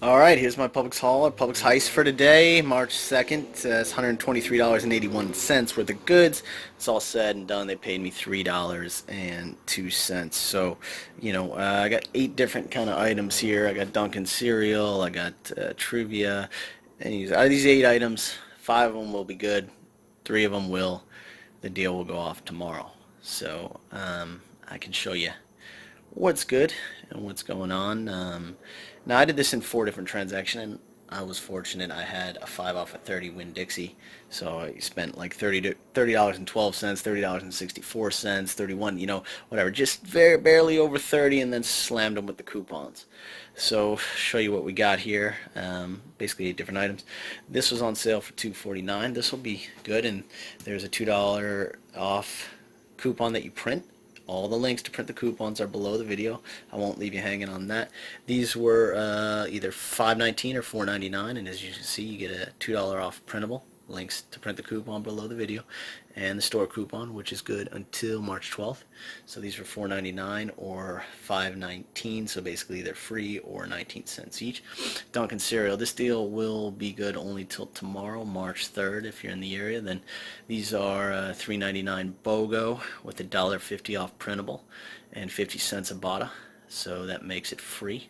Alright, here's my Publix haul, our Publix heist for today, March 2nd. It's $123.81 worth of goods. It's all said and done. They paid me $3.02. So, I got 8 different kind of items here. I got Dunkin cereal, I got Trivia. And out of these 8 items, 5 of them will be good, 3 of them will. The deal will go off tomorrow. So, I can show you what's good and what's going on. Now I did this in 4 different transactions, and I was fortunate. I had a 5 off of 30 Winn-Dixie, so I spent like $30.12, $30.64, 31, whatever, just barely over 30, and then slammed them with the coupons. So show you what we got here. Basically 8 different items. This was on sale for $2.49. This will be good, and there's a $2 off coupon that you print. All the links to print the coupons are below the video. I won't leave you hanging on that. These were either $5.19 or $4.99, and as you can see, you get a $2 off printable. Links to print the coupon below the video, and the store coupon, which is good until March 12th. So these were $4.99 or $5.19, so basically they're free or 19 cents each. Dunkin cereal, this deal will be good only till tomorrow, March 3rd, if you're in the area. Then these are $3.99 BOGO with a $1.50 off printable and 50 cents a bottle, so that makes it free.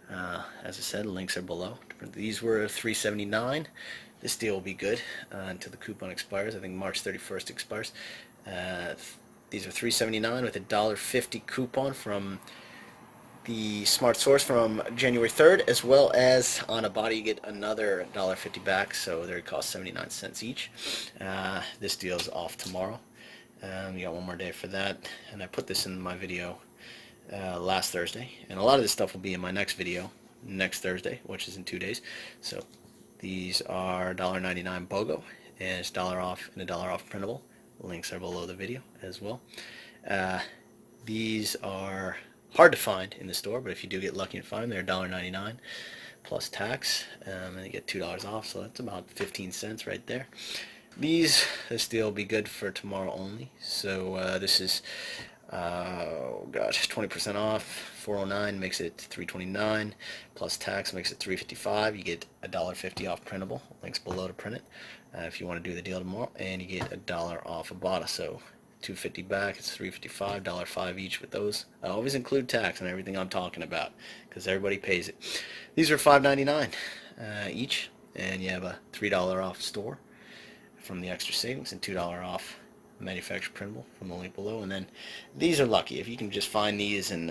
As I said, links are below. These were $3.79. This deal will be good until the coupon expires. I think March 31st expires. These are $3.79 with a $1.50 coupon from the Smart Source from January 3rd, as well as on a body you get another $1.50 back, so they cost 79 cents each. This deal is off tomorrow. You got one more day for that, and I put this in my video last Thursday, and a lot of this stuff will be in my next video next Thursday, which is in 2 days. So these are $1.99 BOGO, and it's $1 off and a $1 off printable. Links are below the video as well. These are hard to find in the store, but if you do get lucky and find them, they're $1.99 plus tax, and you get $2 off, so that's about 15 cents right there. This deal will be good for tomorrow only. So this is 20% off. 409 makes it 329 plus tax makes it 355. You get a $1.50 off printable. Links below to print it if you want to do the deal tomorrow, and you get a $1 off a bottle. So $2.50 back, it's $3.55, $1.05 each with those. I always include tax on everything I'm talking about because everybody pays it. These are $5.99 each, and you have a $3 off store from the extra savings and $2 off manufacturer printable from the link below. And then these are lucky if you can just find these, and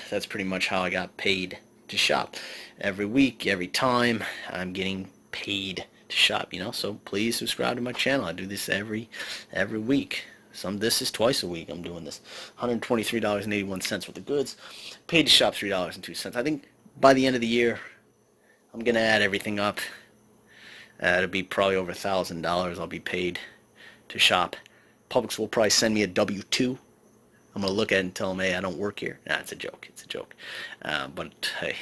that's pretty much how I got paid to shop. Every week, every time, I'm getting paid to shop, so please subscribe to my channel. I do this every week. This is twice a week I'm doing this. $123.81 worth of goods, paid to shop $3.02. I think by the end of the year I'm gonna add everything up. It'll be probably over $1,000 I'll be paid to shop. Publix will probably send me a W-2. I'm going to look at it and tell them, hey, I don't work here. Nah, it's a joke. It's a joke. But, hey,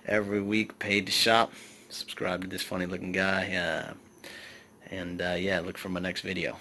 every week, paid to shop. Subscribe to this funny-looking guy. Yeah, look for my next video.